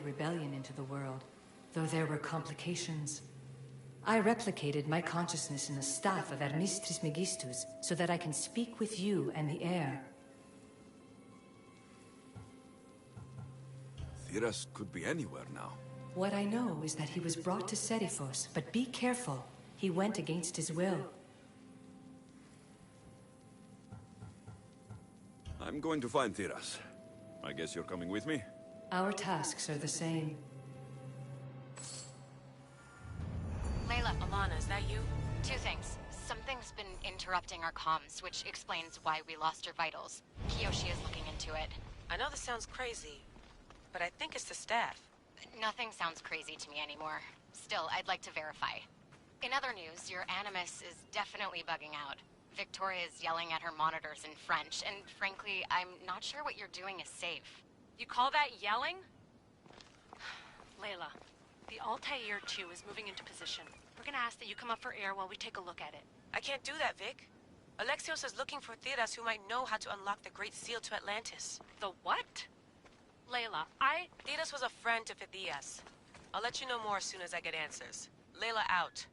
rebellion into the world, though there were complications. I replicated my consciousness in the staff of Hermes Trismegistus so that I can speak with you and the heir. Thiras could be anywhere now. What I know is that he was brought to Serifos, but be careful. He went against his will. I'm going to find Thiras. I guess you're coming with me? Our tasks are the same. Layla, Alana, is that you? Two things. Something's been interrupting our comms, which explains why we lost her vitals. Kiyoshi is looking into it. I know this sounds crazy, but I think it's the staff. Nothing sounds crazy to me anymore. Still, I'd like to verify. In other news, your Animus is definitely bugging out. Victoria is yelling at her monitors in French, and frankly, I'm not sure what you're doing is safe. You call that yelling? Layla, the Altair 2 is moving into position. We're gonna ask that you come up for air while we take a look at it. I can't do that, Vic. Alexios is looking for Thiras who might know how to unlock the Great Seal to Atlantis. The what? Layla, Thiras was a friend to Phidias. I'll let you know more as soon as I get answers. Layla out.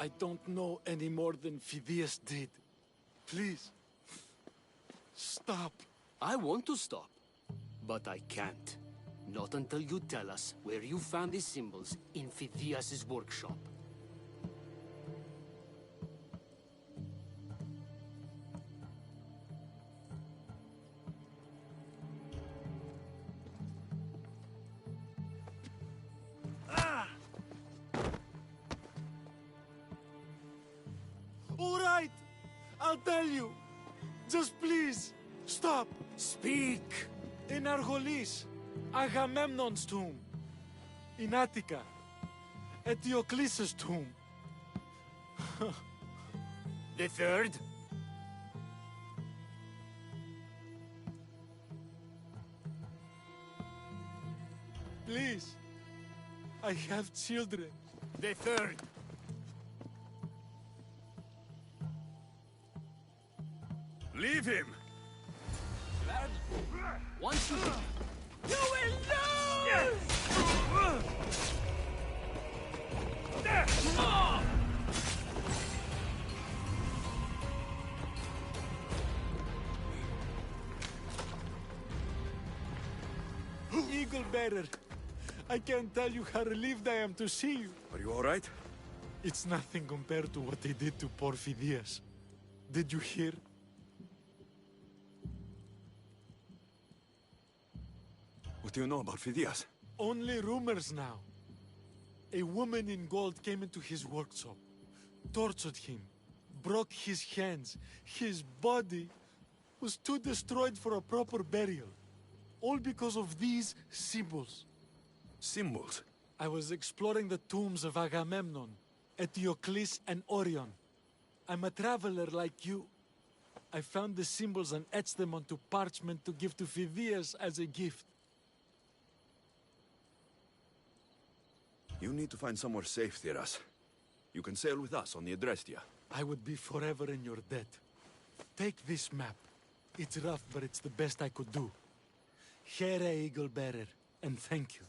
I don't know any more than Phidias did. Please, stop. I want to stop, but I can't. Not until you tell us where you found these symbols in Phidias' workshop. All right, I'll tell you. Just please, stop. Speak! In Argolis, Agamemnon's tomb. In Attica, Eteocles' tomb. The third? Please, I have children. The third! Leave him! Once you... You will lose! Eagle Bearer, I can't tell you how relieved I am to see you. Are you all right? It's nothing compared to what they did to poor Phidias. Did you hear? What do you know about Phidias? Only rumors now. A woman in gold came into his workshop, tortured him, broke his hands. His body was too destroyed for a proper burial. All because of these symbols. Symbols? I was exploring the tombs of Agamemnon, Eteocles, and Orion. I'm a traveler like you. I found the symbols and etched them onto parchment to give to Phidias as a gift. You need to find somewhere safe, Theras. You can sail with us on the Adrestia. I would be forever in your debt. Take this map. It's rough, but it's the best I could do. Here, Eagle Bearer, and thank you.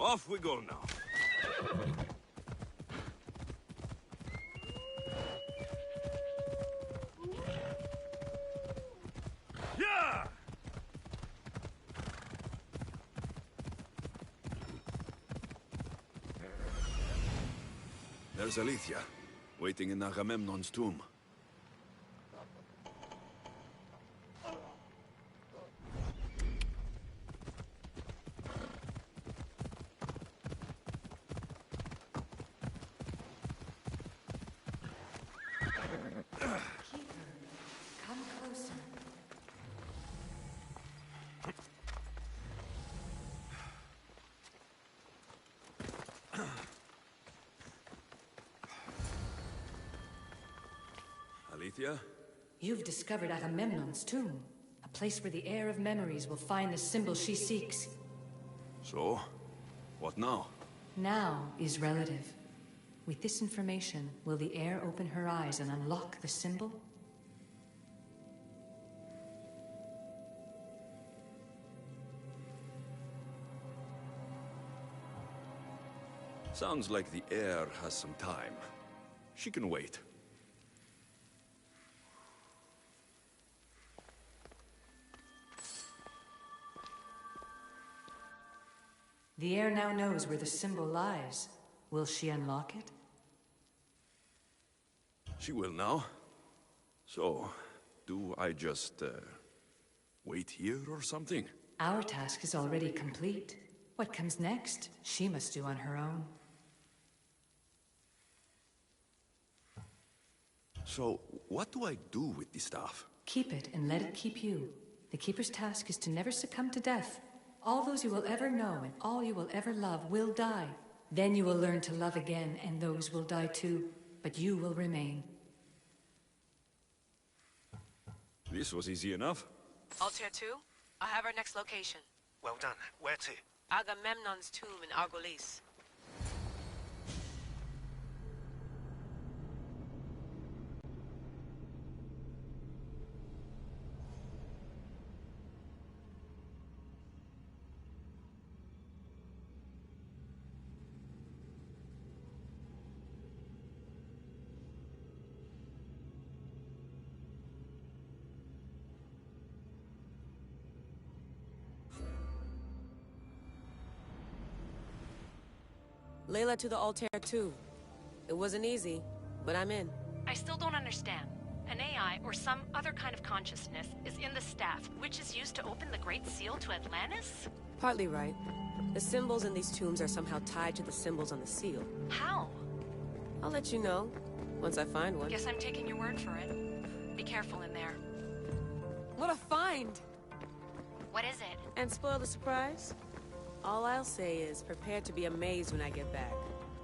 Off we go now. Yeah! There's Alethea, waiting in Agamemnon's tomb. Come closer. Alethea? You've discovered Agamemnon's tomb, a place where the heir of memories will find the symbol she seeks. So, what now? Now is relative. With this information, will the heir open her eyes and unlock the symbol? Sounds like the heir has some time. She can wait. The heir now knows where the symbol lies. Will she unlock it? She will now. So, do I just, wait here or something? Our task is already complete. What comes next, she must do on her own. So, what do I do with the staff? Keep it and let it keep you. The Keeper's task is to never succumb to death. All those you will ever know and all you will ever love will die. Then you will learn to love again, and those will die too. But you will remain. This was easy enough. Altair 2, I have our next location. Well done. Where to? Agamemnon's tomb in Argolis. Layla to the Altair 2. It wasn't easy, but I'm in. I still don't understand. An AI, or some other kind of consciousness, is in the staff, which is used to open the Great Seal to Atlantis? Partly right. The symbols in these tombs are somehow tied to the symbols on the seal. How? I'll let you know, once I find one. Guess I'm taking your word for it. Be careful in there. What a find! What is it? And spoil the surprise? All I'll say is, prepare to be amazed when I get back.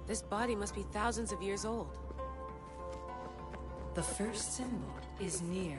This body must be thousands of years old. The first symbol is near.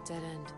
Dead end.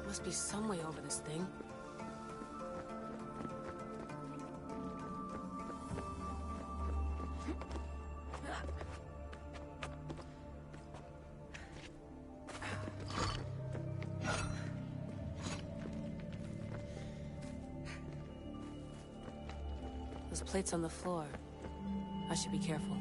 Must be some way over this thing. Those plates on the floor. I should be careful.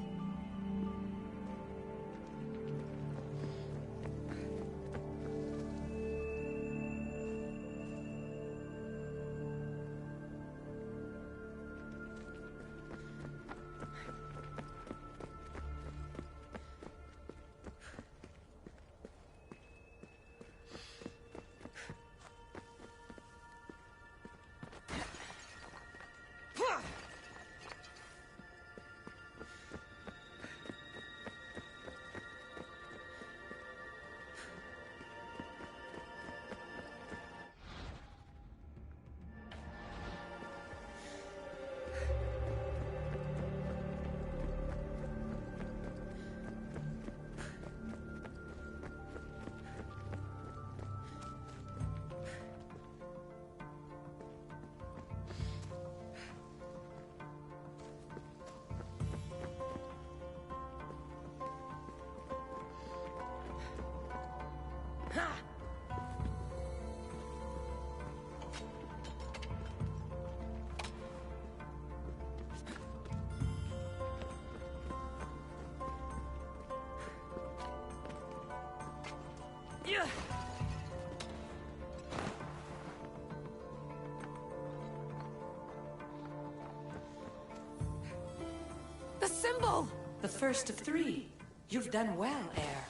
The symbol! The first of three. You've done well, Air.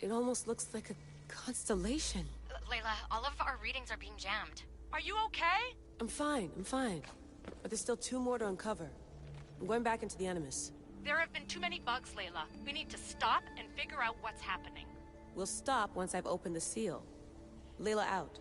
It almost looks like a constellation. Layla, all of our readings are being jammed. Are you okay? I'm fine. But there's still 2 more to uncover. I'm going back into the Animus. There have been too many bugs, Layla. We need to stop and figure out what's happening. We'll stop once I've opened the seal. Layla out.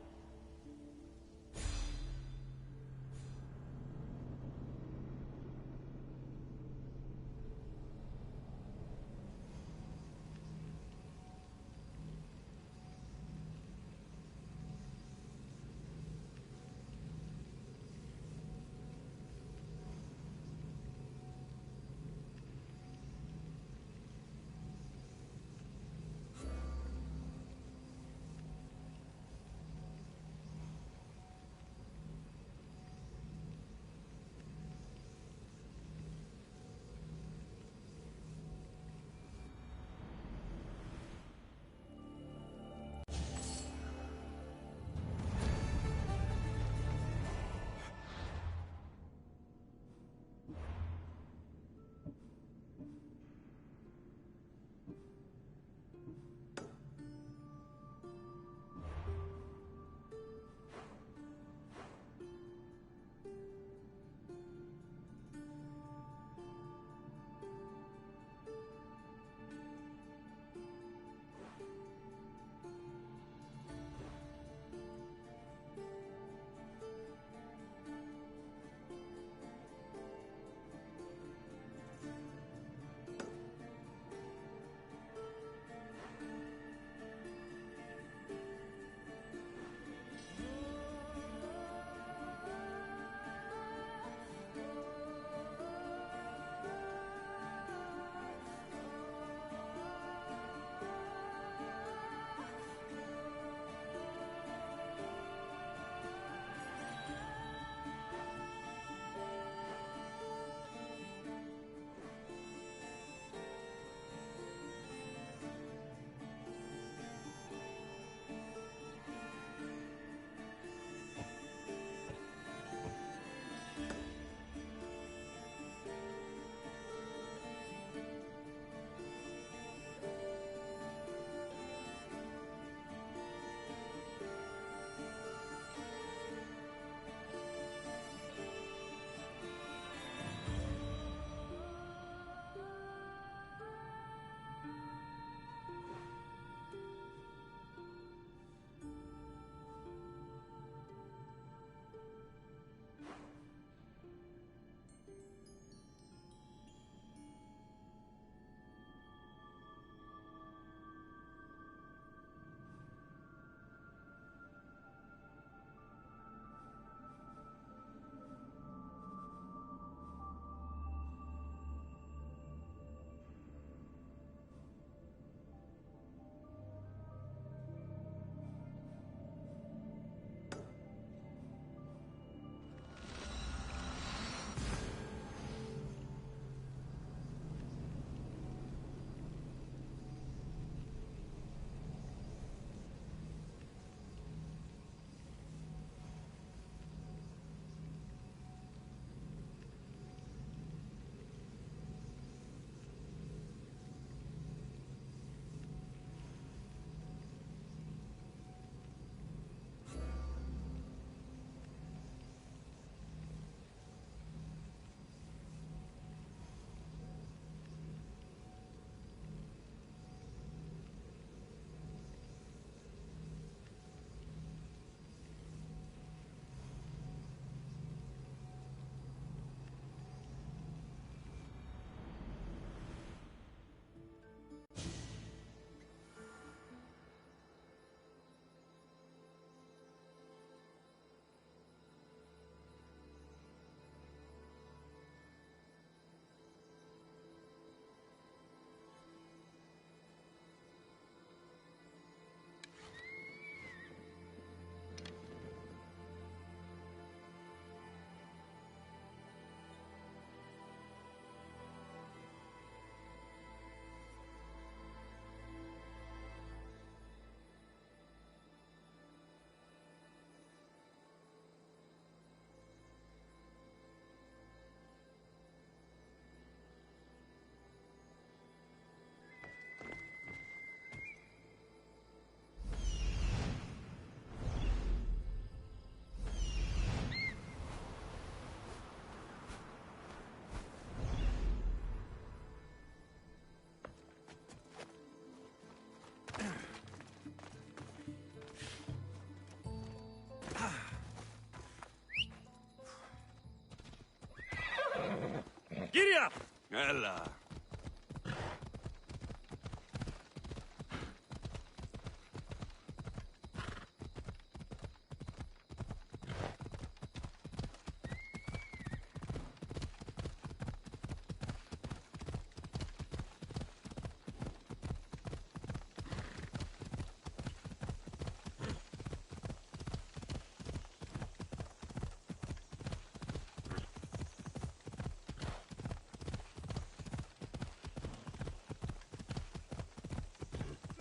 Ella.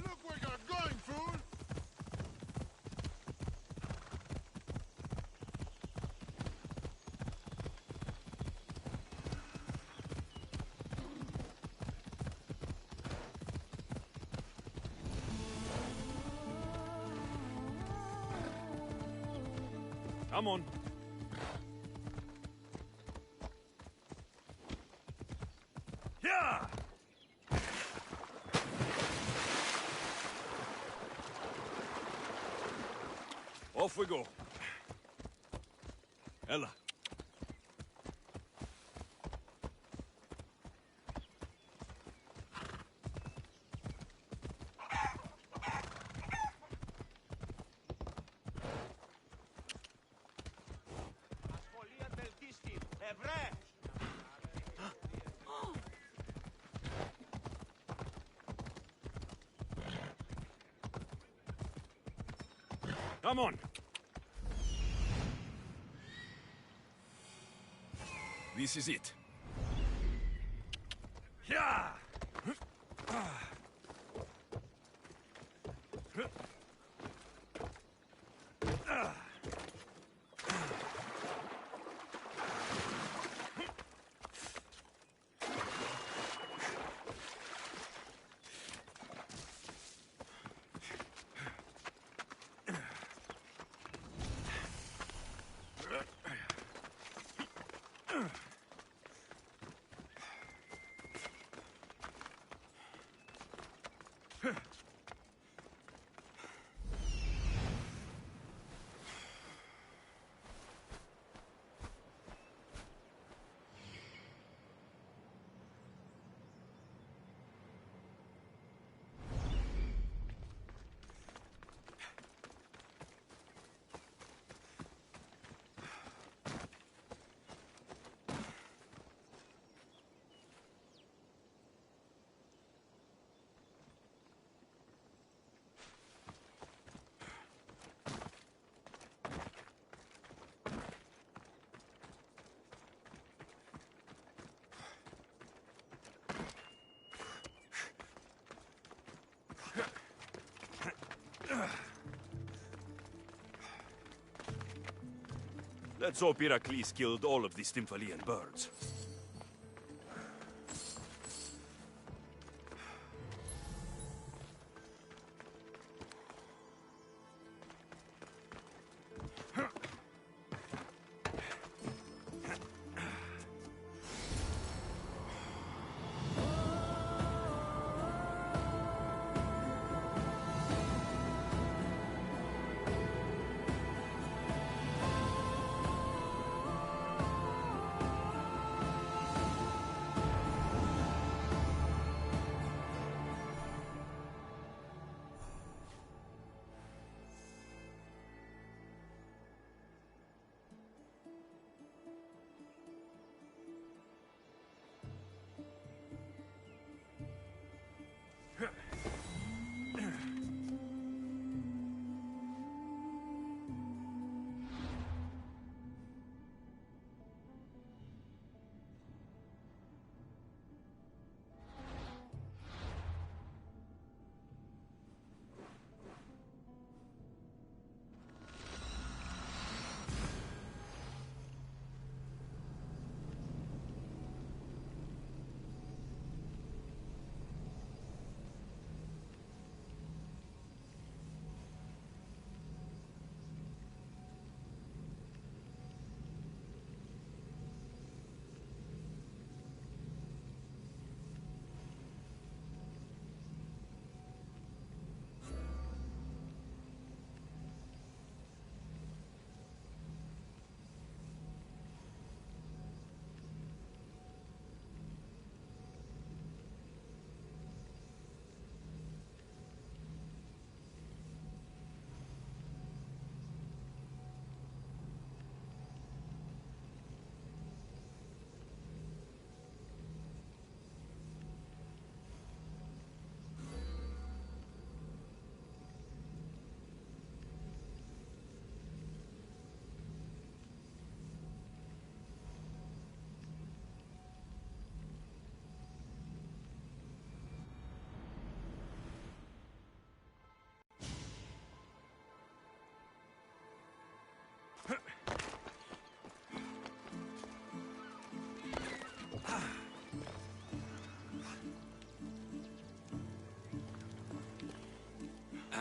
Look where you're going, fool! Come on. Yeah! Off we go. Ella. Come on. This is it. Yeah! Let's hope Heracles killed all of the Stymphalian birds.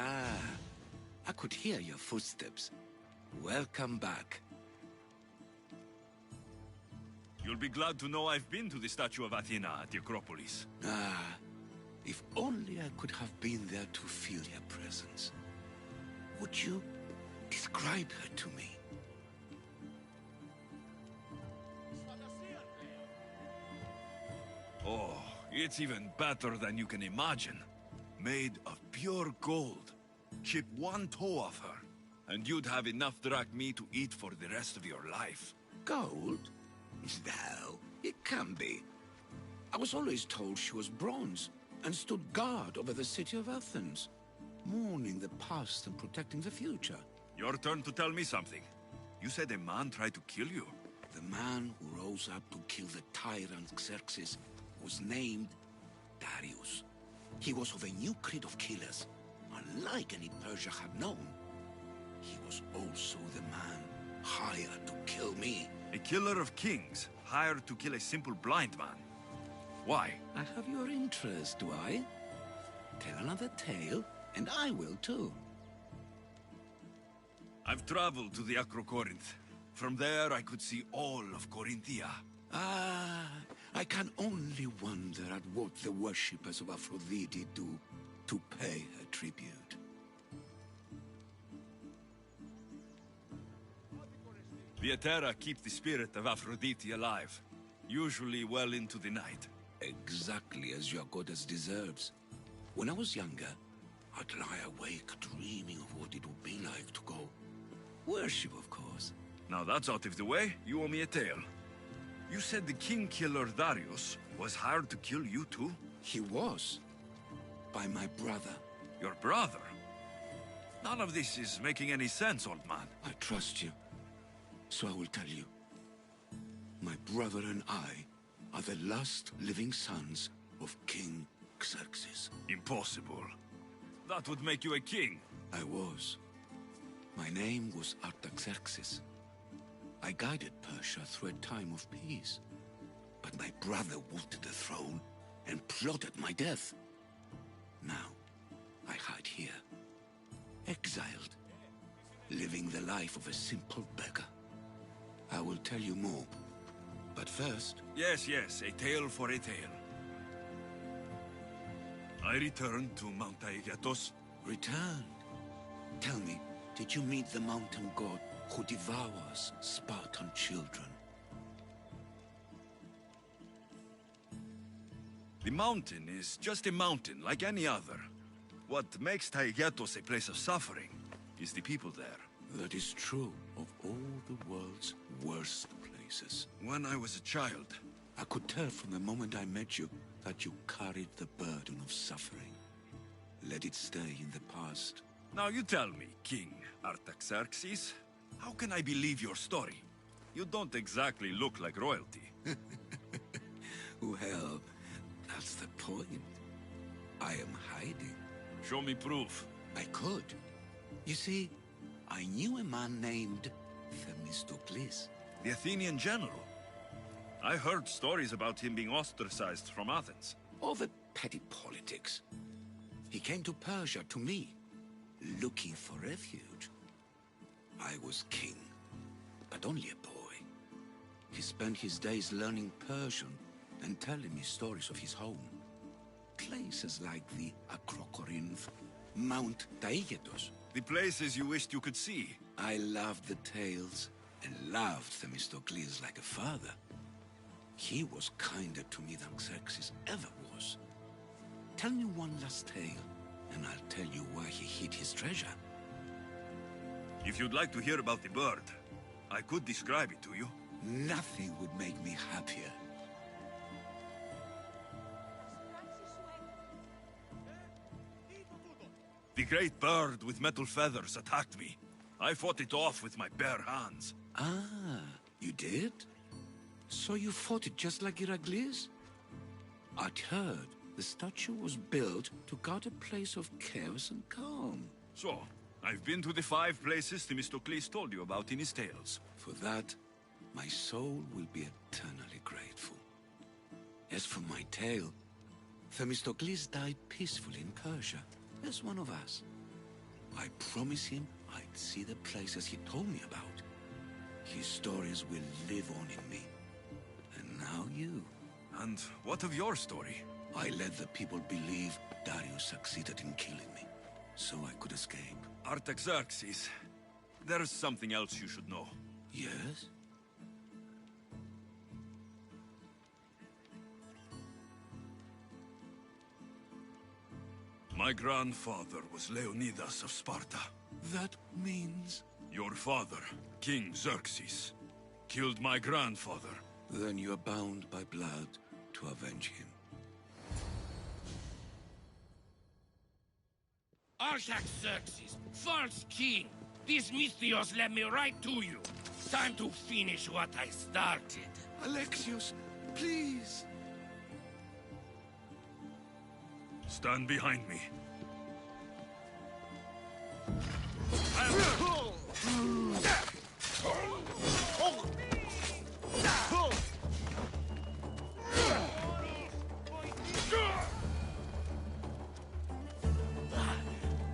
Ah, I could hear your footsteps. Welcome back. You'll be glad to know I've been to the statue of Athena at the Acropolis. Ah, if only I could have been there to feel your presence. Would you describe her to me? Oh, it's even better than you can imagine. Made of pure gold. Chip one toe off her, and you'd have enough drachmi to eat for the rest of your life. Gold? No, it can't be. I was always told she was bronze and stood guard over the city of Athens, mourning the past and protecting the future. Your turn to tell me something. You said a man tried to kill you. The man who rose up to kill the tyrant Xerxes was named Darius. He was of a new creed of killers, unlike any Persia had known. He was also the man hired to kill me. A killer of kings, hired to kill a simple blind man. Why? I have your interest, do I? Tell another tale, and I will too. I've traveled to the Acrocorinth. From there, I could see all of Corinthia. Ah, I can only wonder at what the worshippers of Aphrodite do to pay her tribute. The Etera keep the spirit of Aphrodite alive, usually well into the night. Exactly as your goddess deserves. When I was younger, I'd lie awake dreaming of what it would be like to go. Worship, of course. Now that's out of the way, you owe me a tale. You said the king killer Darius was hired to kill you too? He was. By my brother. Your brother? None of this is making any sense, old man. I trust you. So I will tell you. My brother and I are the last living sons of King Xerxes. Impossible. That would make you a king. I was. My name was Artaxerxes. I guided Persia through a time of peace. But my brother wanted the throne and plotted my death. Now, I hide here. Exiled. Living the life of a simple beggar. I will tell you more. But first... Yes, a tale for a tale. I returned to Mount Aegatos. Returned? Tell me, did you meet the mountain god who devours Spartan children? The mountain is just a mountain, like any other. What makes Taygetos a place of suffering is the people there. That is true of all the world's worst places. When I was a child... I could tell from the moment I met you that you carried the burden of suffering. Let it stay in the past. Now you tell me, King Artaxerxes, how can I believe your story? You don't exactly look like royalty. Well, that's the point. I am hiding. Show me proof. I could. You see, I knew a man named Themistocles. The Athenian general. I heard stories about him being ostracized from Athens. All the petty politics. He came to Persia to me, looking for refuge. I was king, but only a boy. He spent his days learning Persian and telling me stories of his home. Places like the Acrocorinth, Mount Taygetos. The places you wished you could see. I loved the tales and loved Themistocles like a father. He was kinder to me than Xerxes ever was. Tell me one last tale, and I'll tell you where he hid his treasure. If you'd like to hear about the bird, I could describe it to you. Nothing would make me happier. The great bird with metal feathers attacked me. I fought it off with my bare hands. Ah, you did? So you fought it just like Heracles? I'd heard the statue was built to guard a place of chaos and calm. So, I've been to the 5 places Themistocles told you about in his tales. For that, my soul will be eternally grateful. As for my tale, Themistocles died peacefully in Persia, as one of us. I promised him I'd see the places he told me about. His stories will live on in me. And now you. And what of your story? I let the people believe Darius succeeded in killing me, so I could escape. Artaxerxes, there's something else you should know. Yes? My grandfather was Leonidas of Sparta. That means... Your father, King Xerxes, killed my grandfather. Then you are bound by blood to avenge him. Artaxerxes, false king, these Mythios led me right to you. Time to finish what I started. Alexios, please! Stand behind me.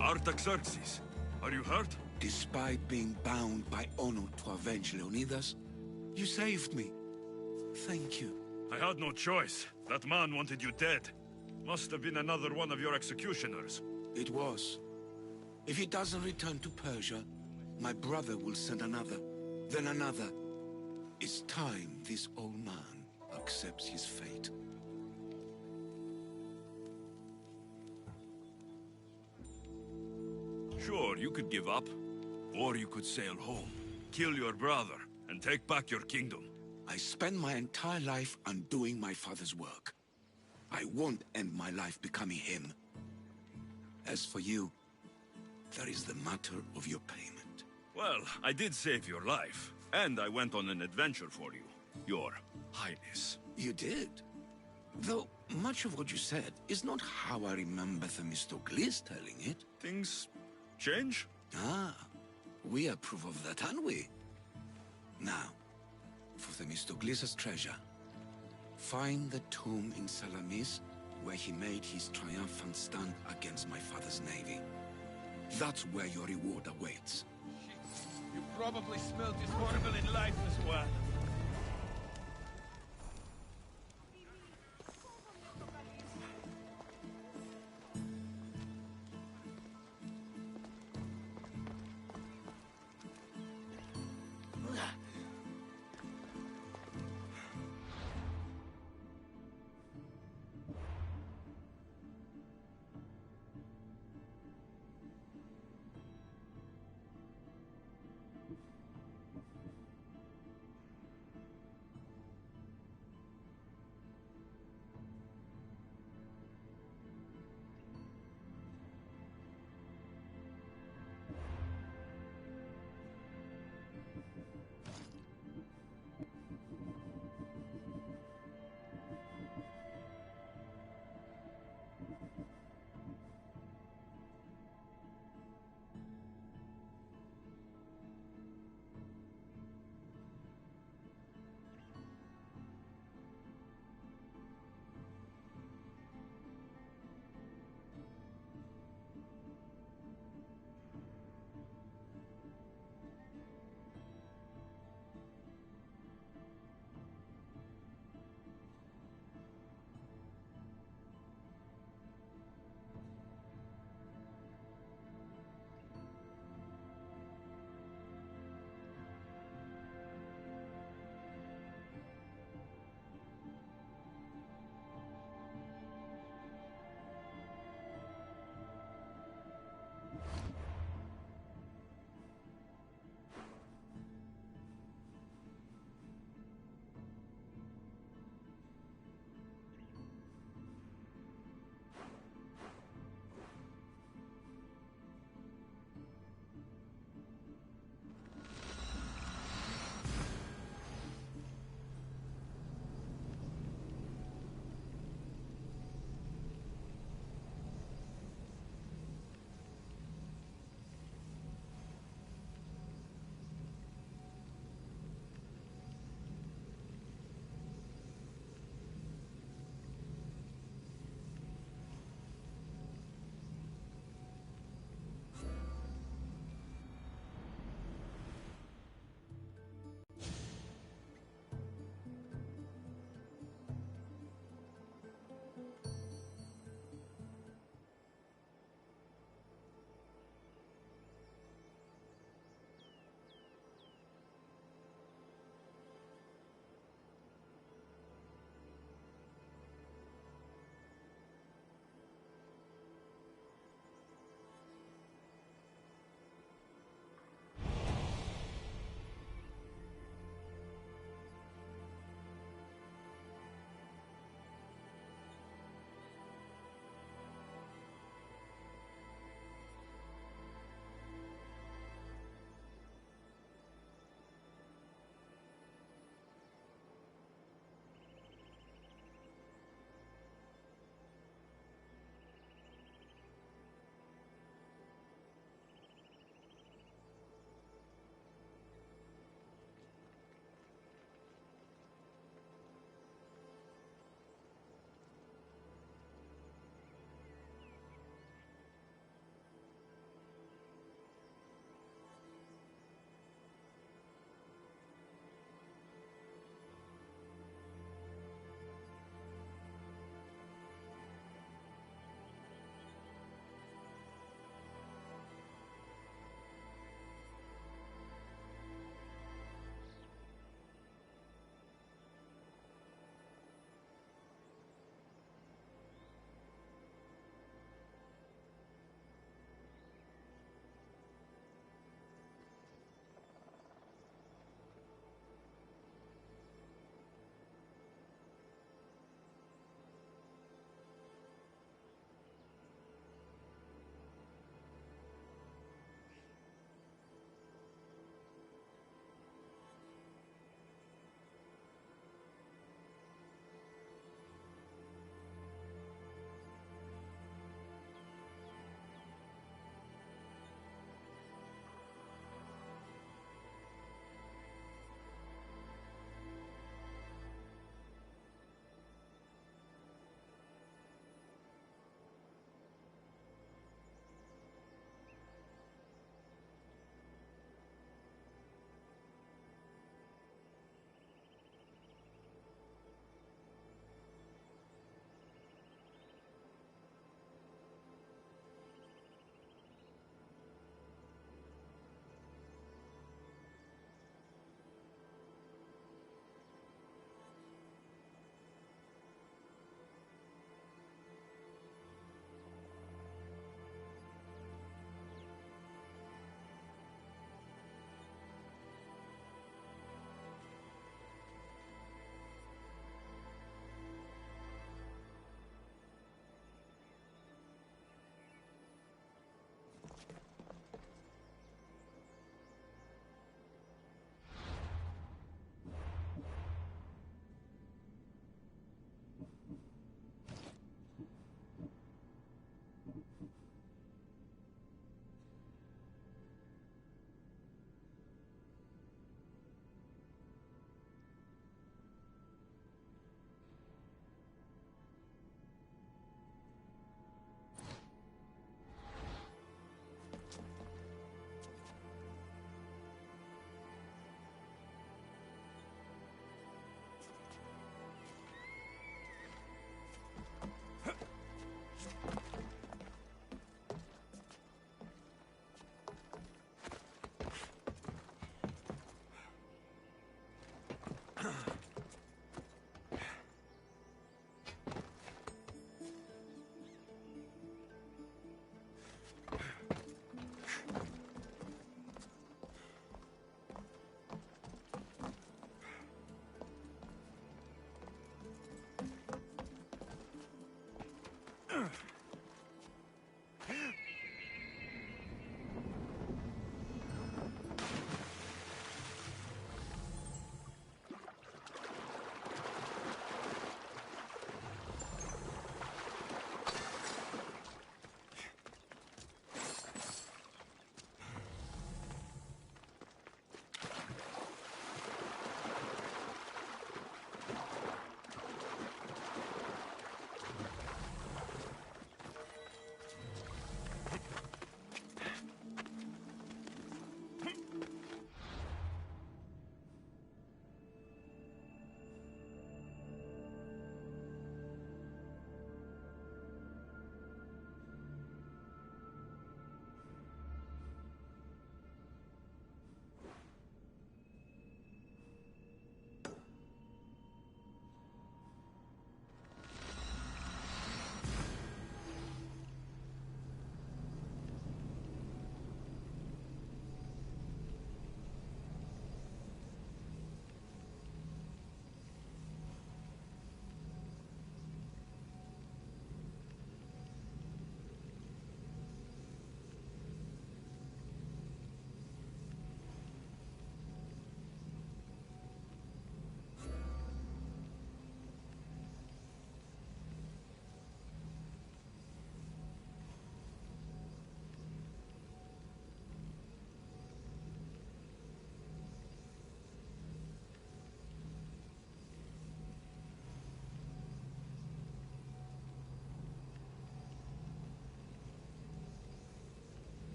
Artaxerxes, are you hurt? Despite being bound by honor to avenge Leonidas, you saved me. Thank you. I had no choice. That man wanted you dead. Must have been another one of your executioners. It was. If he doesn't return to Persia, my brother will send another, then another. It's time this old man accepts his fate. Sure, you could give up. Or you could sail home, kill your brother, and take back your kingdom. I spent my entire life undoing my father's work. I won't end my life becoming him. As for you, there is the matter of your payment. Well, I did save your life, and I went on an adventure for you, Your Highness. You did? Though much of what you said is not how I remember Themistocles telling it. Things change? Ah, we approve of that, aren't we? Now, for Themistocles' treasure, find the tomb in Salamis where he made his triumphant stand against my father's navy. That's where your reward awaits. You probably smelt it horrible in life as well.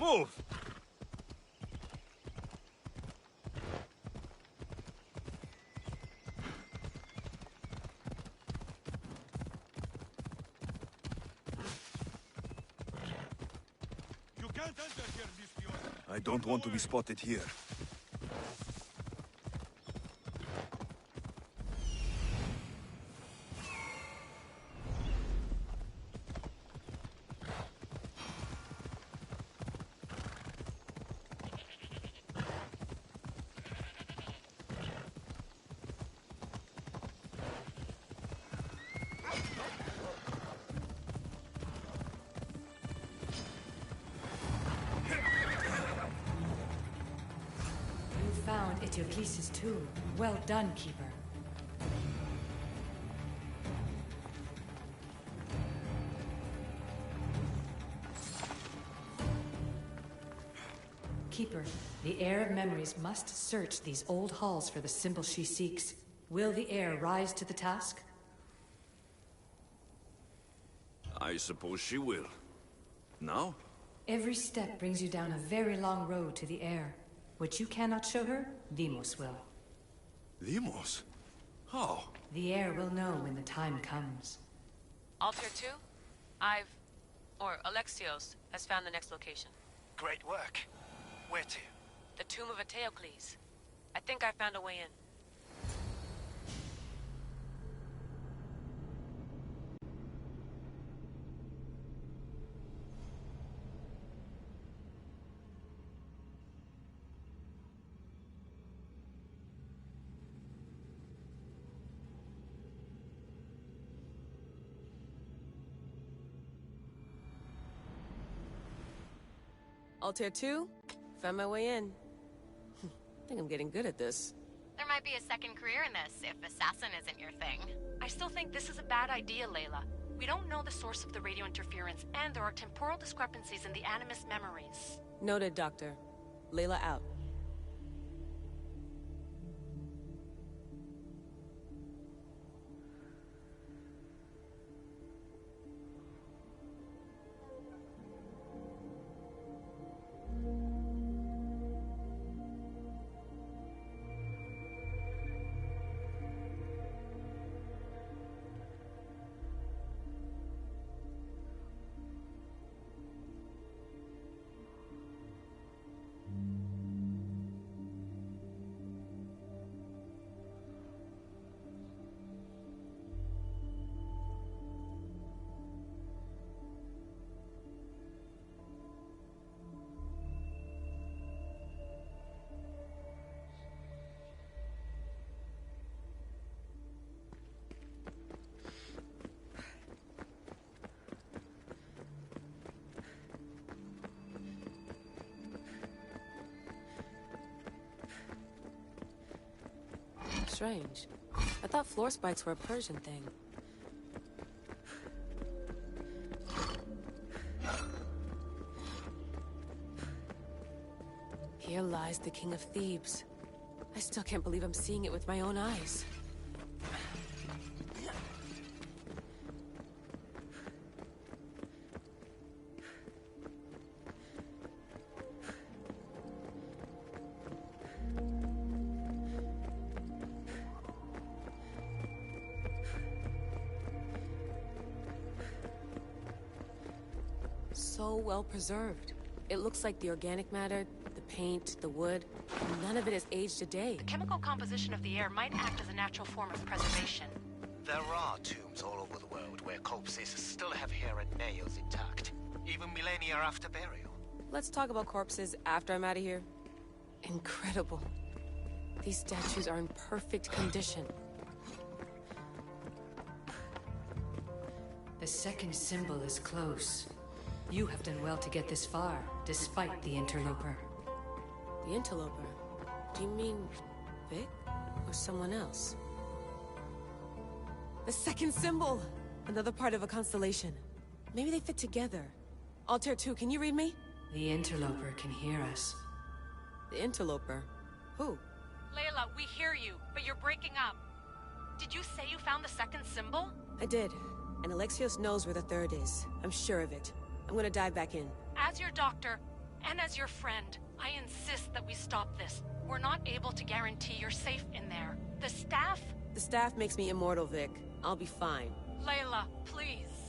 Move! You can't enter here, Misthios. I don't want to be spotted here. Found Eteocles' tomb. Well done, Keeper. Keeper, the heir of memories must search these old halls for the symbol she seeks. Will the heir rise to the task? I suppose she will. Now? Every step brings you down a very long road to the heir. What you cannot show her, Deimos will. Deimos? How? The heir will know when the time comes. Altair 2? Alexios has found the next location. Great work. Where to? The tomb of Eteocles. I think I found a way in. Altair 2? Found my way in. I think I'm getting good at this. There might be a second career in this, if assassin isn't your thing. I still think this is a bad idea, Layla. We don't know the source of the radio interference, and there are temporal discrepancies in the Animus memories. Noted, Doctor. Layla out. Strange. I thought floor spikes were a Persian thing. Here lies the King of Thebes. I still can't believe I'm seeing it with my own eyes. So well preserved. It looks like the organic matter, the paint, the wood, none of it has aged a day. The chemical composition of the air might act as a natural form of preservation. There are tombs all over the world where corpses still have hair and nails intact, even millennia after burial. Let's talk about corpses after I'm out of here. Incredible. These statues are in perfect condition. The second symbol is close. You have done well to get this far, despite the interloper. The interloper? Do you mean Vic? Or someone else? The second symbol! Another part of a constellation. Maybe they fit together. Altair 2, can you read me? The interloper can hear us. The interloper? Who? Layla, we hear you, but you're breaking up. Did you say you found the second symbol? I did. And Alexios knows where the third is. I'm sure of it. I'm gonna dive back in. As your doctor, and as your friend, I insist that we stop this. We're not able to guarantee you're safe in there. The staff? The staff makes me immortal, Vic. I'll be fine. Layla, please.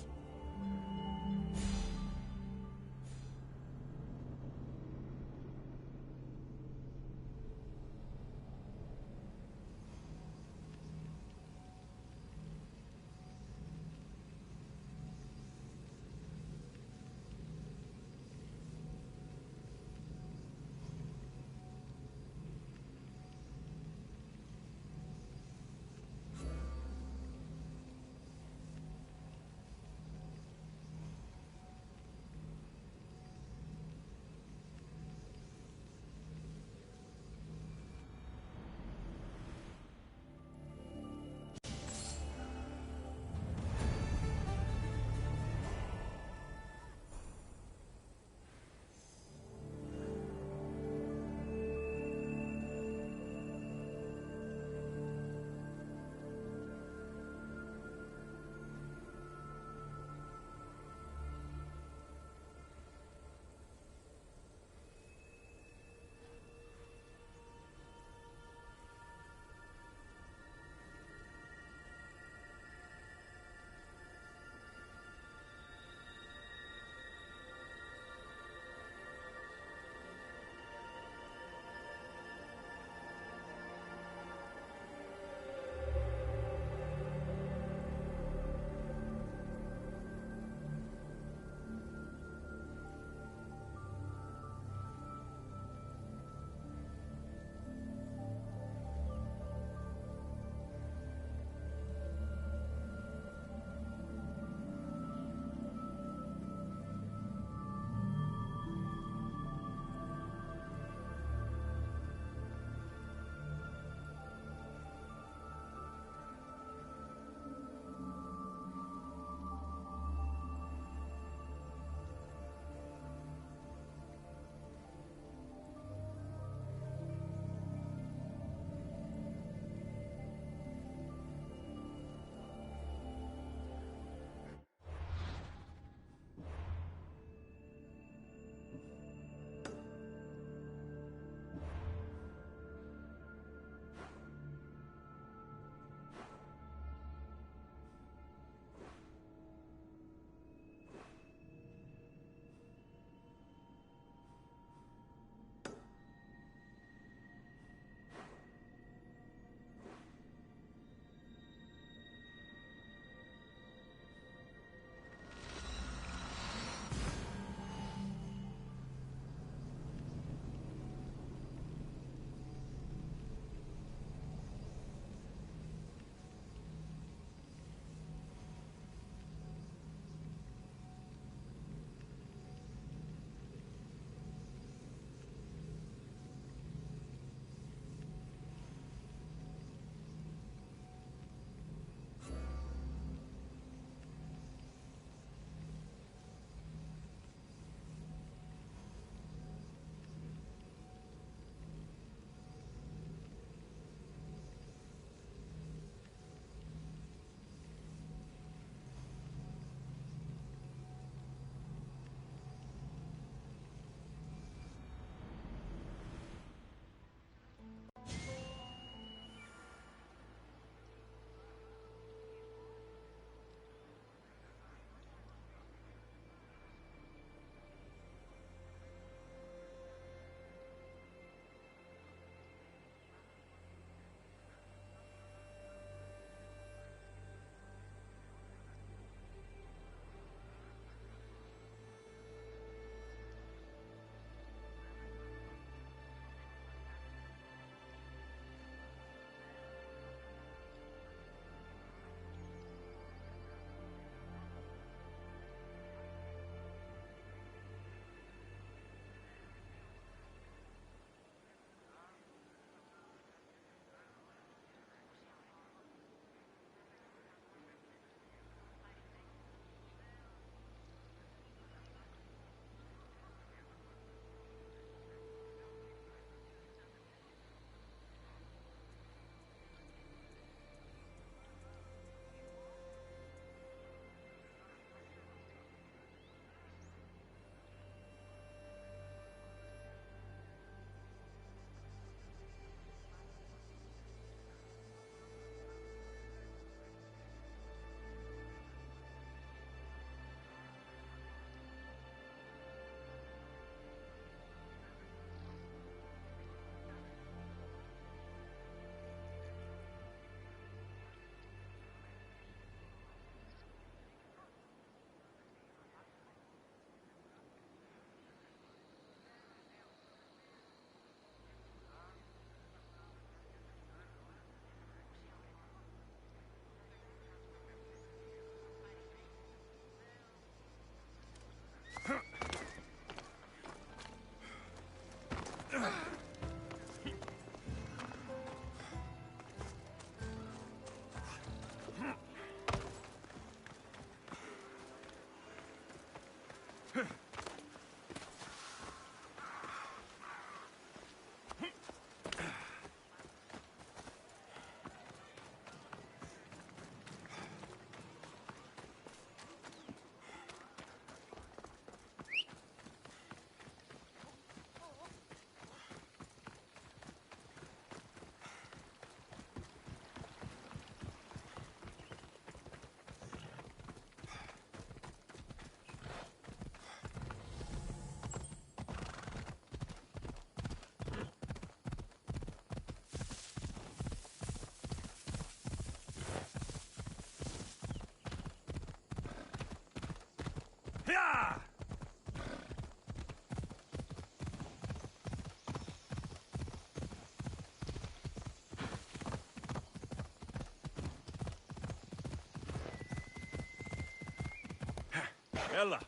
Ella!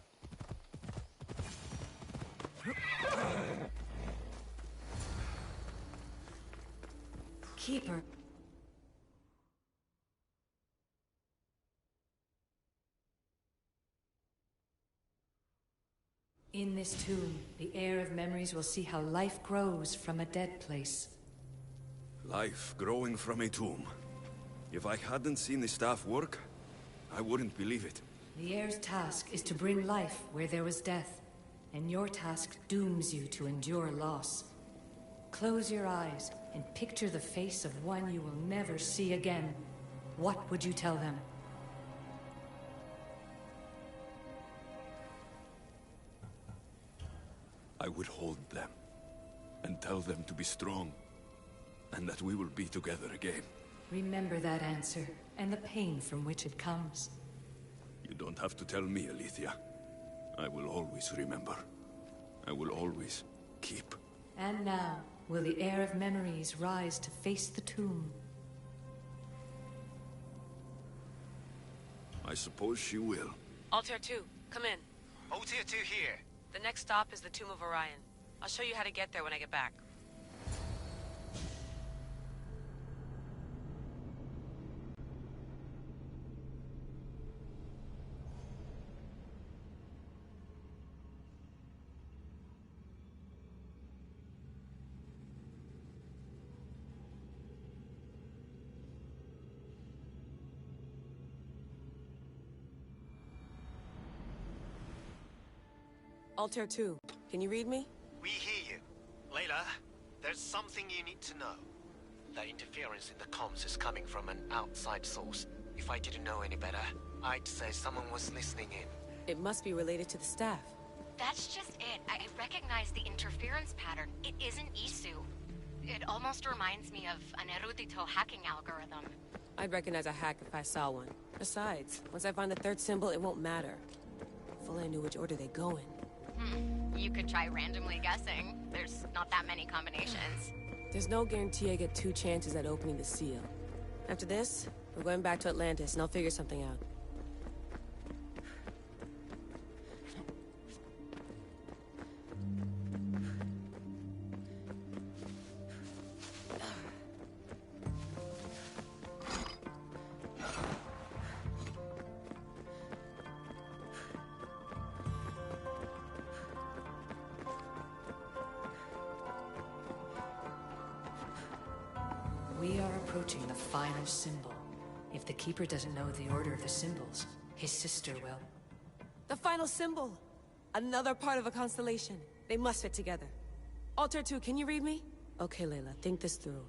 Keeper. In this tomb, the heir of memories will see how life grows from a dead place. Life growing from a tomb. If I hadn't seen the staff work, I wouldn't believe it. The heir's task is to bring life where there was death, and your task dooms you to endure loss. Close your eyes and picture the face of one you will never see again. What would you tell them? I would hold them, and tell them to be strong, and that we will be together again. Remember that answer, and the pain from which it comes. You don't have to tell me, Alethea. I will always remember. I will always keep. And now, will the heir of memories rise to face the tomb? I suppose she will. Altair 2, come in. Altair 2 here. The next stop is the Tomb of Orion. I'll show you how to get there when I get back. Altair 2, can you read me? We hear you. Layla, there's something you need to know. The interference in the comms is coming from an outside source. If I didn't know any better, I'd say someone was listening in. It must be related to the staff. That's just it. I recognize the interference pattern. It isn't Isu. It almost reminds me of an Erudito hacking algorithm. I'd recognize a hack if I saw one. Besides, once I find the third symbol, it won't matter. If only I knew which order they go in. You could try randomly guessing. There's not that many combinations. There's no guarantee I get 2 chances at opening the seal. After this, we're going back to Atlantis, and I'll figure something out. We are approaching the final symbol. If the Keeper doesn't know the order of the symbols, his sister will. The final symbol! Another part of a constellation. They must fit together. Altair 2, can you read me? Okay, Layla, think this through.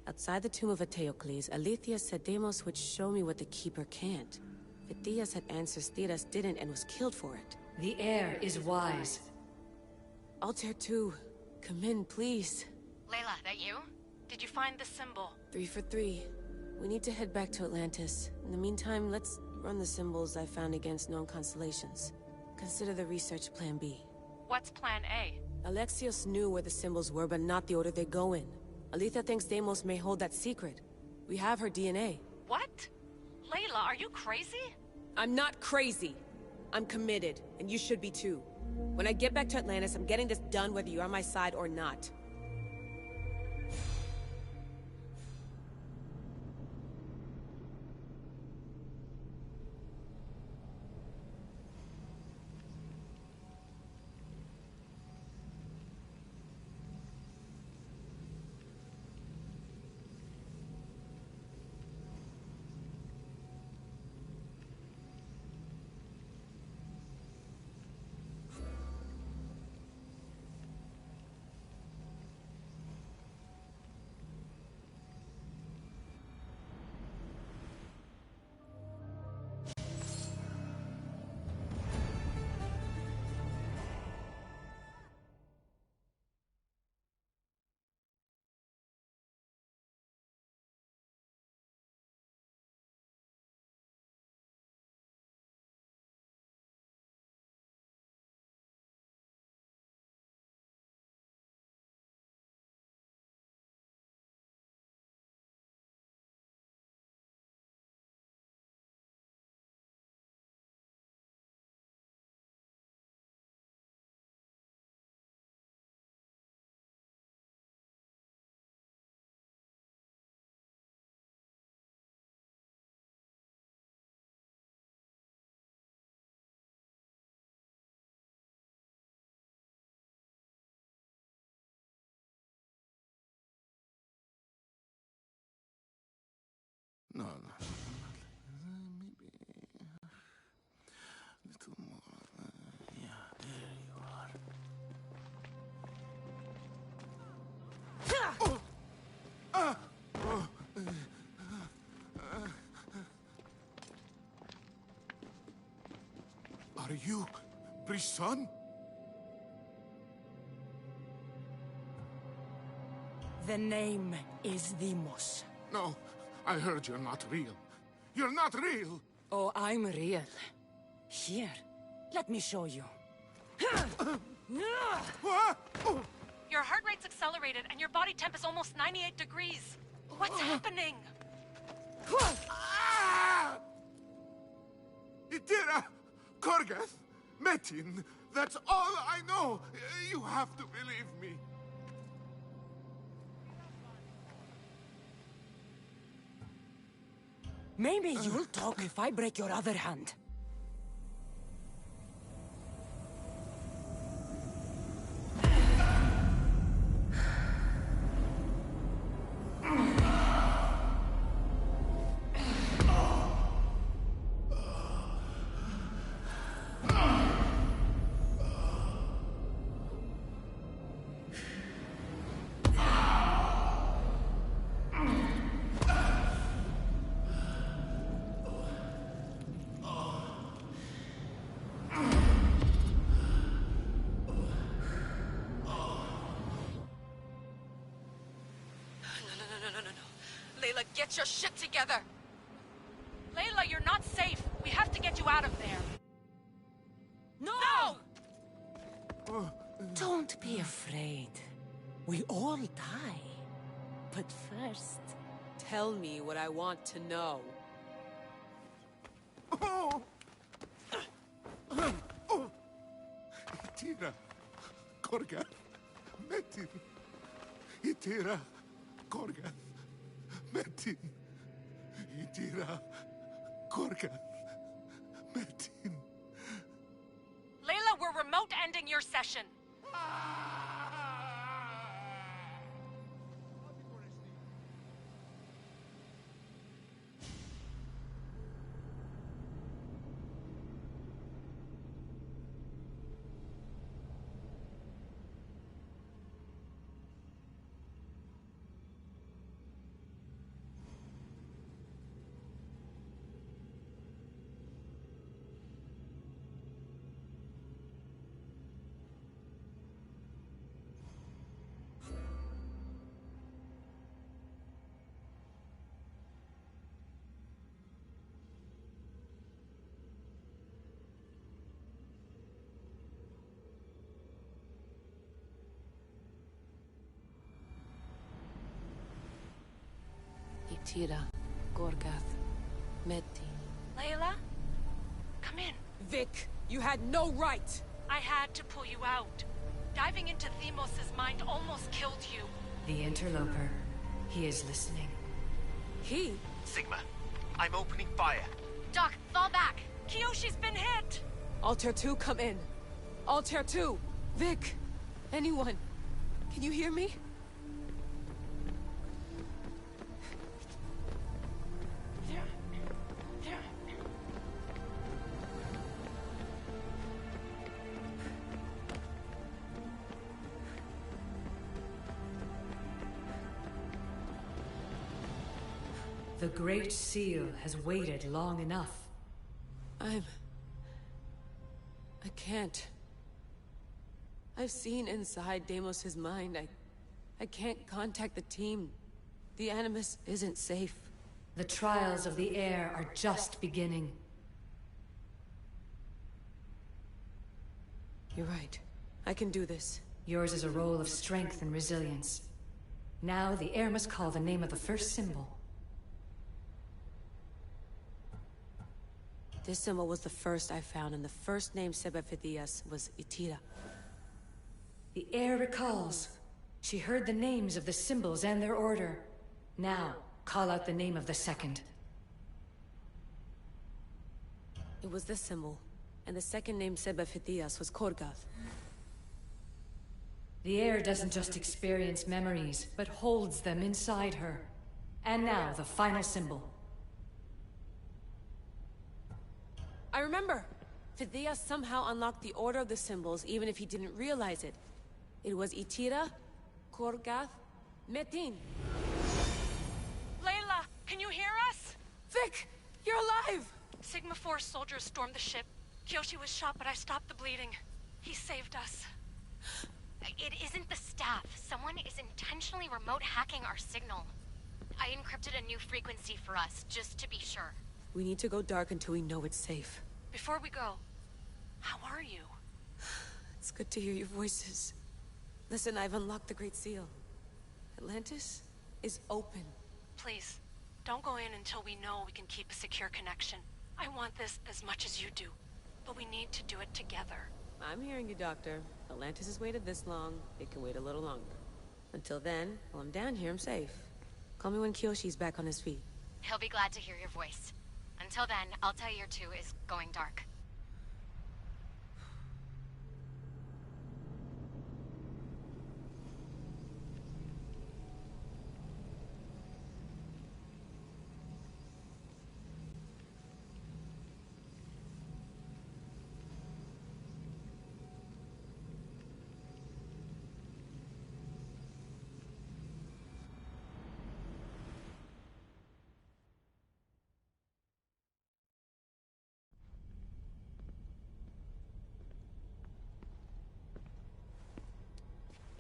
Outside the tomb of Eteocles, Alethea said Deimos would show me what the Keeper can't. Phidias had answers Theras didn't and was killed for it. The heir is wise. Altair 2, come in, please. Layla, that you? Did you find the symbol? 3 for 3. We need to head back to Atlantis. In the meantime, let's run the symbols I found against known constellations. Consider the research plan B. What's plan A? Alexios knew where the symbols were, but not the order they go in. Alethea thinks Deimos may hold that secret. We have her DNA. What? Layla, are you crazy? I'm not crazy. I'm committed, and you should be too. When I get back to Atlantis, I'm getting this done whether you're on my side or not. No, no. Maybe a little more. Yeah, there you are. Are you Brisson? The name is Deimos. No, I heard you're not real. You're not real! Oh, I'm real. Here, let me show you. Your heart rate's accelerated and your body temp is almost 98 degrees. What's happening? Itira! Korgath! Metin! That's all I know! You have to believe me. Maybe you'll talk if I break your other hand. Layla, get your shit together! Layla, you're not safe. We have to get you out of there. No! Don't be afraid. We all die. But first... Tell me what I want to know. Itira! Korgath! Metin! Itira! Korgath! Metin! Itira! Korgath! Metin! Layla, we're remote ending your session. Itira, Korgath, Metin. Layla? Come in. Vic, you had no right! I had to pull you out. Diving into Deimos' mind almost killed you. The interloper. He is listening. He? Sigma, I'm opening fire. Doc, fall back. Kiyoshi's been hit! Altair 2, come in. Altair 2! Vic! Anyone? Can you hear me? The Great Seal has waited long enough. I can't. I've seen inside Deimos' mind. I can't contact the team. The Animus isn't safe. The trials of the air are just beginning. You're right. I can do this. Yours is a role of strength and resilience. Now the air must call the name of the first symbol. This symbol was the first I found, and the first name said by Phidias was Itira. The air recalls. She heard the names of the symbols and their order. Now, call out the name of the second. It was this symbol, and the second name said by Phidias was Korgath. The air doesn't just experience memories, but holds them inside her. And now, the final symbol. I remember! Fidea somehow unlocked the Order of the Symbols, even if he didn't realize it. It was Itira, Korgath, Metin. Layla, can you hear us? Vic! You're alive! Sigma 4 soldiers stormed the ship. Kyoshi was shot, but I stopped the bleeding. He saved us. It isn't the staff. Someone is intentionally remote hacking our signal. I encrypted a new frequency for us, just to be sure. We need to go dark until we know it's safe. Before we go, how are you? It's good to hear your voices. Listen, I've unlocked the Great Seal. Atlantis is open. Please, don't go in until we know we can keep a secure connection. I want this as much as you do, but we need to do it together. I'm hearing you, Doctor. Atlantis has waited this long. It can wait a little longer. Until then, while I'm down here, I'm safe. Call me when Kyoshi's back on his feet. He'll be glad to hear your voice. Until then, Altair 2 is going dark.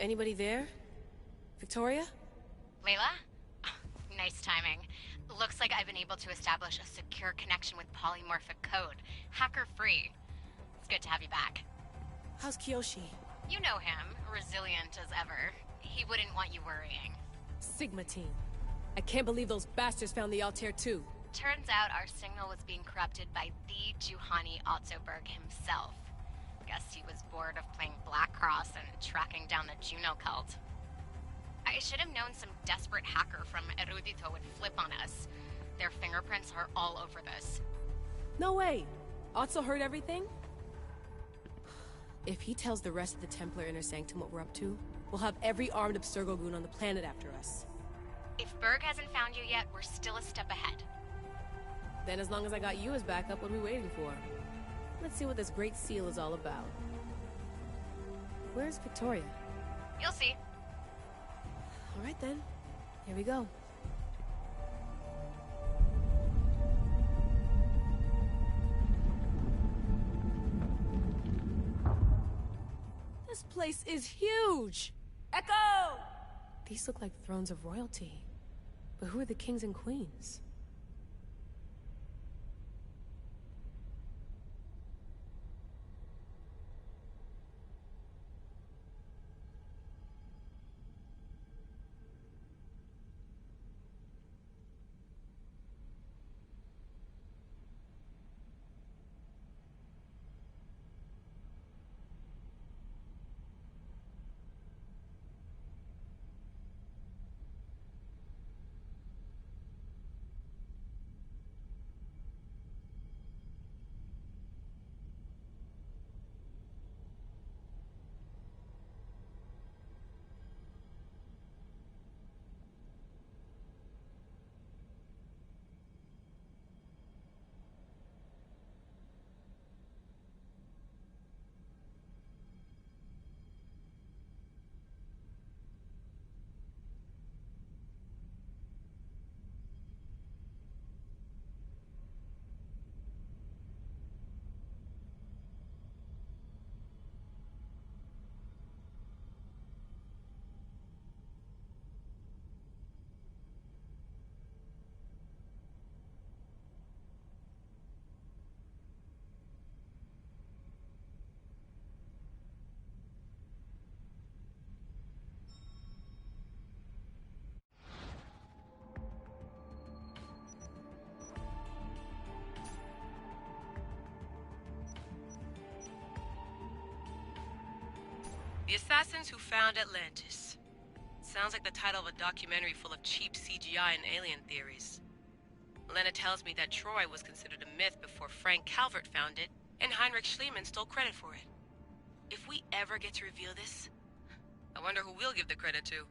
Anybody there? Victoria? Layla? Nice timing. Looks like I've been able to establish a secure connection with polymorphic code. Hacker-free. It's good to have you back. How's Kyoshi? You know him. Resilient as ever. He wouldn't want you worrying. Sigma team. I can't believe those bastards found the Altair 2. Turns out our signal was being corrupted by the Juhani Ottoberg himself. Guess he was bored of playing Black Cross and tracking down the Juno cult. I should have known some desperate hacker from Erudito would flip on us. Their fingerprints are all over this. No way! Otso heard everything? If he tells the rest of the Templar Inner Sanctum what we're up to, we'll have every armed Abstergo goon on the planet after us. If Berg hasn't found you yet, we're still a step ahead. Then as long as I got you as backup, what are we waiting for? Let's see what this Great Seal is all about. Where's Victoria? You'll see. All right then. Here we go. This place is huge! Echo! These look like thrones of royalty. But who are the kings and queens? The Assassins Who Found Atlantis. Sounds like the title of a documentary full of cheap CGI and alien theories. Lena tells me that Troy was considered a myth before Frank Calvert found it, and Heinrich Schliemann stole credit for it. If we ever get to reveal this, I wonder who we'll give the credit to.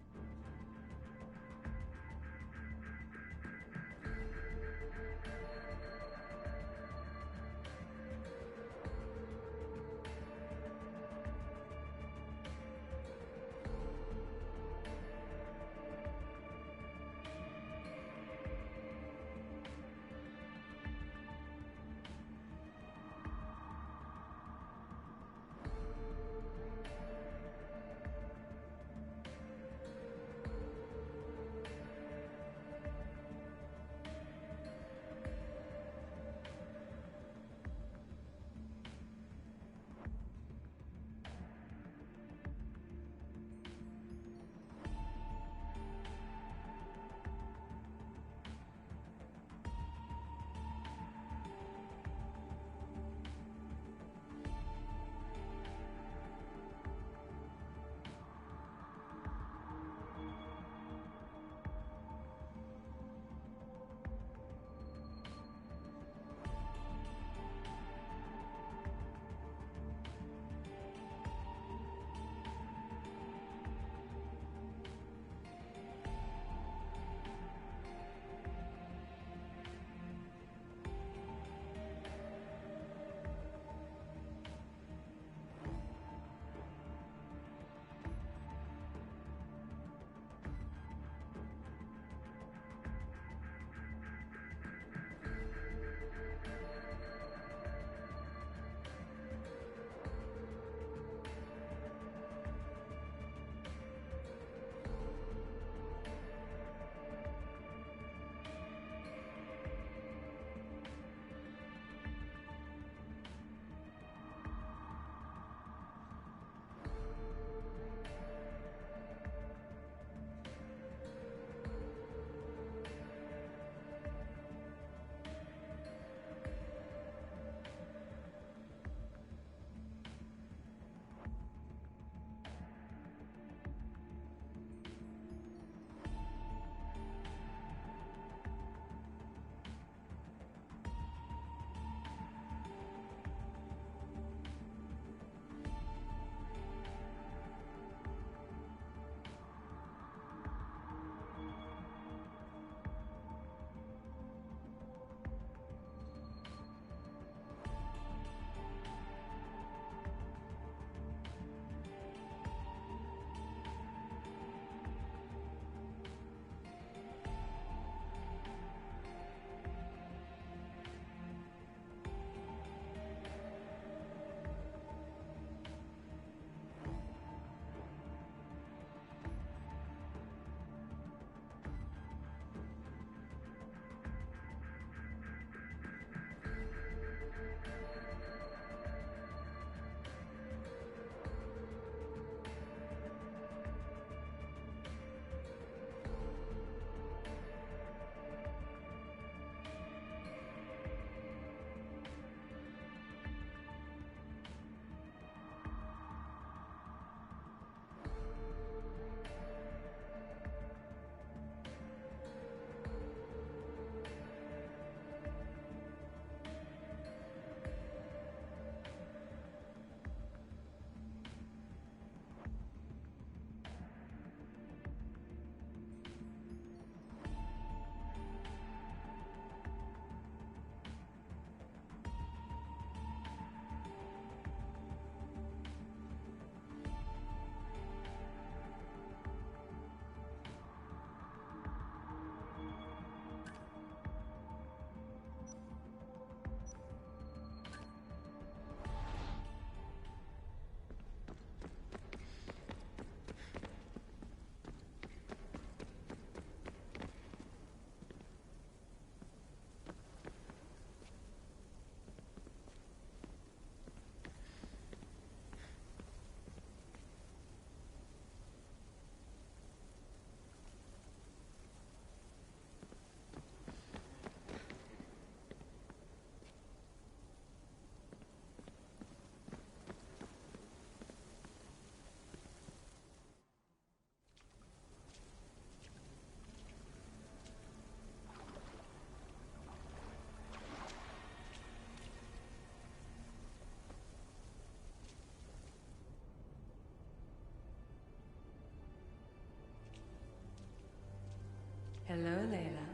Hello, Layla.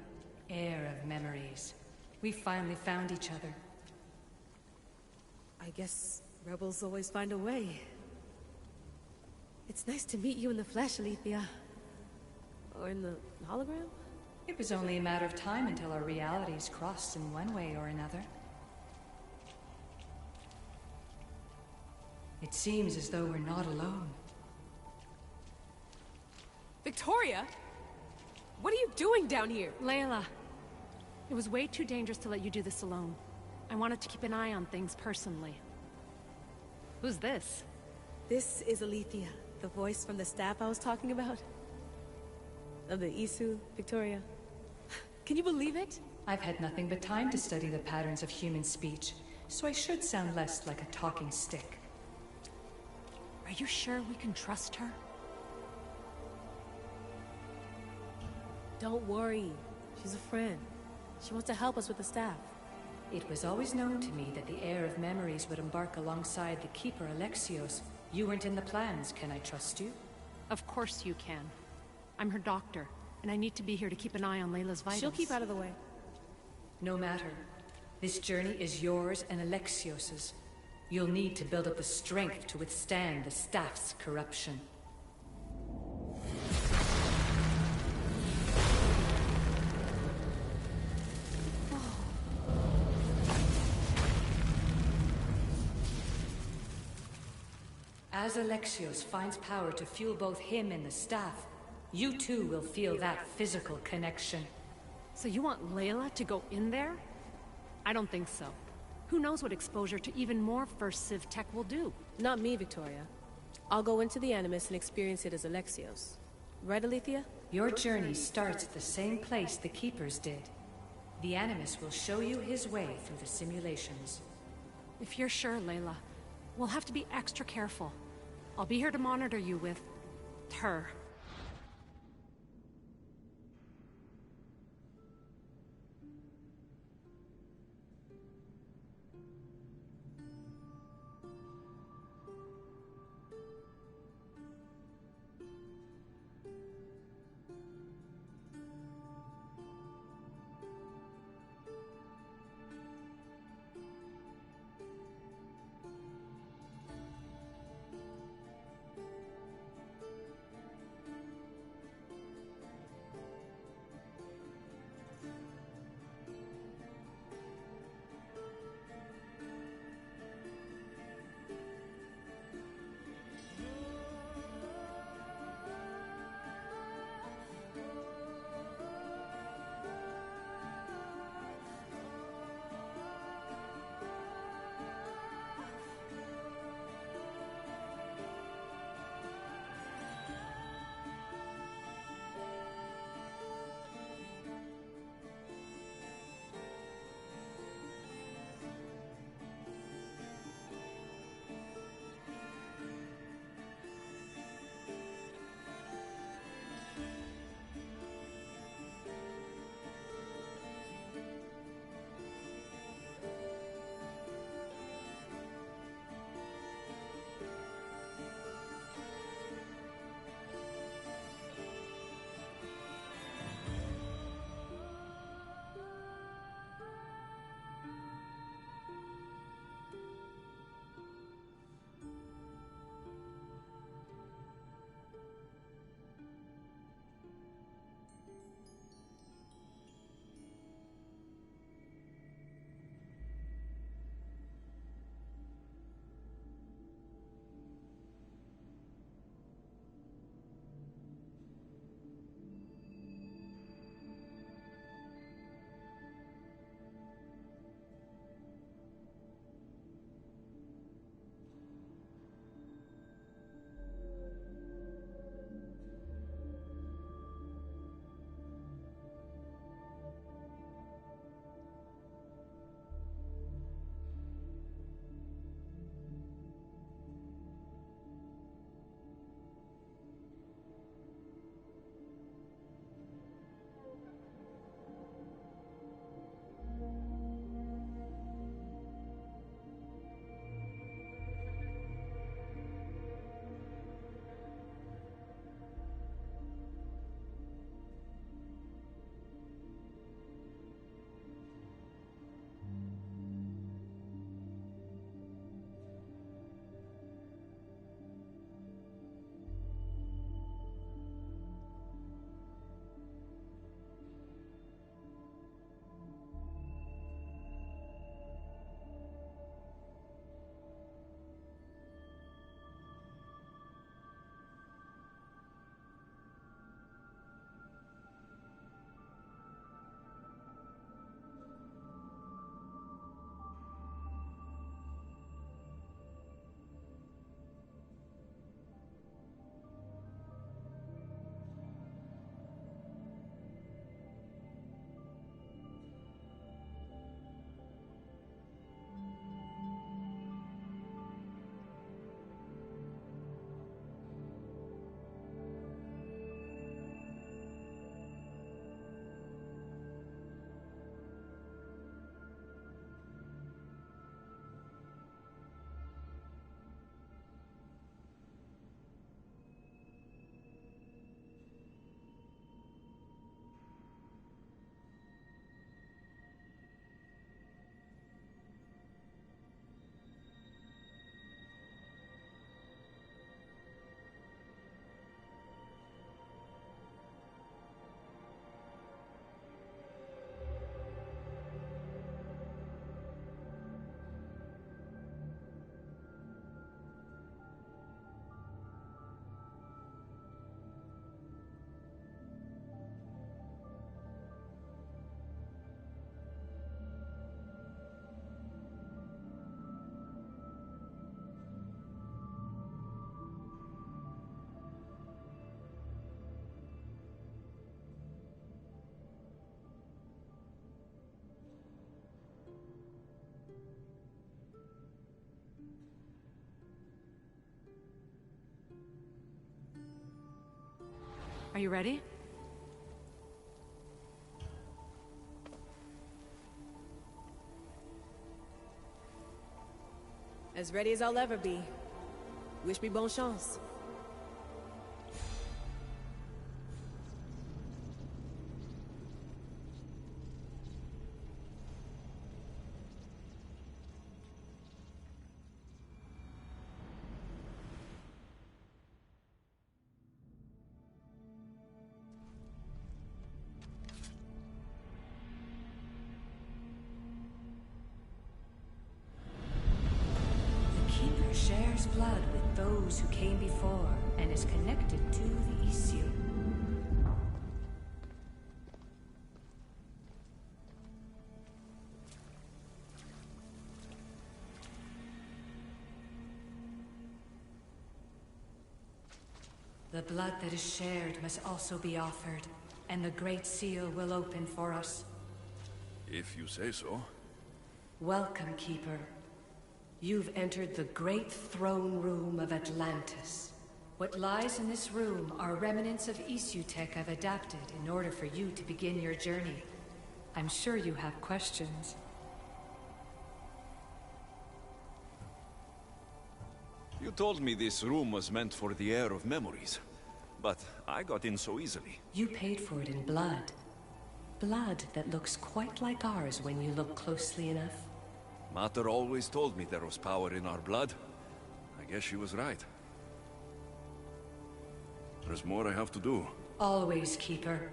Heir of memories. We finally found each other. I guess rebels always find a way. It's nice to meet you in the flesh, Alethea. Or in the hologram? It was only a matter of time until our realities crossed in one way or another. It seems as though we're not alone. Victoria? What are you doing down here? Layla, it was way too dangerous to let you do this alone. I wanted to keep an eye on things personally. Who's this? This is Alethea, the voice from the staff I was talking about. Of the Isu, Victoria. Can you believe it? I've had nothing but time to study the patterns of human speech, so I should sound less like a talking stick. Are you sure we can trust her? Don't worry. She's a friend. She wants to help us with the staff. It was always known to me that the heir of memories would embark alongside the keeper Alexios. You weren't in the plans. Can I trust you? Of course you can. I'm her doctor, and I need to be here to keep an eye on Layla's vitals. She'll keep out of the way. No matter. This journey is yours and Alexios's. You'll need to build up the strength to withstand the staff's corruption. As Alexios finds power to fuel both him and the staff, you too will feel that physical connection. So you want Layla to go in there? I don't think so. Who knows what exposure to even more First Civ tech will do? Not me, Victoria. I'll go into the Animus and experience it as Alexios. Right, Alethea? Your journey starts at the same place the Keepers did. The Animus will show you his way through the simulations. If you're sure, Layla, we'll have to be extra careful. I'll be here to monitor you with her. Are you ready? As ready as I'll ever be. Wish me bonne chance. Keeper shares blood with those who came before and is connected to the issue. The blood that is shared must also be offered, and the Great Seal will open for us. If you say so. Welcome, Keeper. You've entered the great throne room of Atlantis. What lies in this room are remnants of issue tech I've adapted in order for you to begin your journey. I'm sure you have questions. You told me this room was meant for the heir of memories, but I got in so easily. You paid for it in blood. Blood that looks quite like ours when you look closely enough. Mater always told me there was power in our blood. I guess she was right. There's more I have to do. Always, Keeper.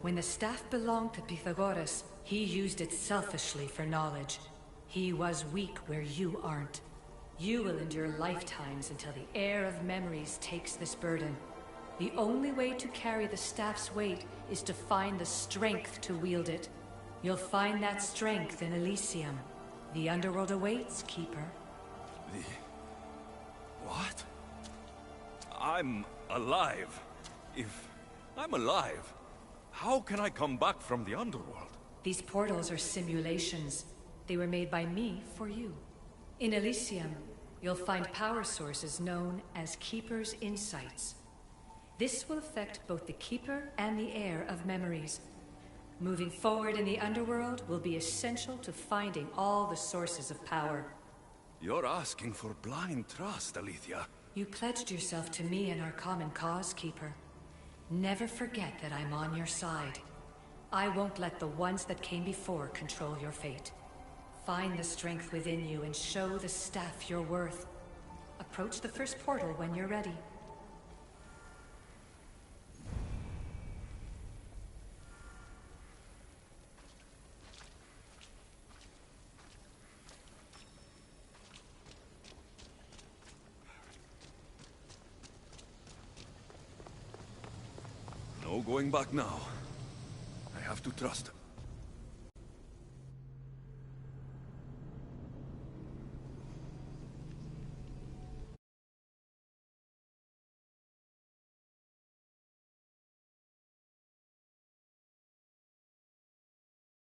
When the staff belonged to Pythagoras, he used it selfishly for knowledge. He was weak where you aren't. You will endure lifetimes until the heir of memories takes this burden. The only way to carry the staff's weight is to find the strength to wield it. You'll find that strength in Elysium. The underworld awaits, Keeper. What? I'm alive. If I'm alive, how can I come back from the underworld? These portals are simulations. They were made by me for you. In Elysium, you'll find power sources known as Keeper's Insights. This will affect both the Keeper and the heir of memories. Moving forward in the underworld will be essential to finding all the sources of power. You're asking for blind trust, Alethea. You pledged yourself to me and our common cause, Keeper. Never forget that I'm on your side. I won't let the ones that came before control your fate. Find the strength within you and show the staff your worth. Approach the first portal when you're ready. No going back now. I have to trust him.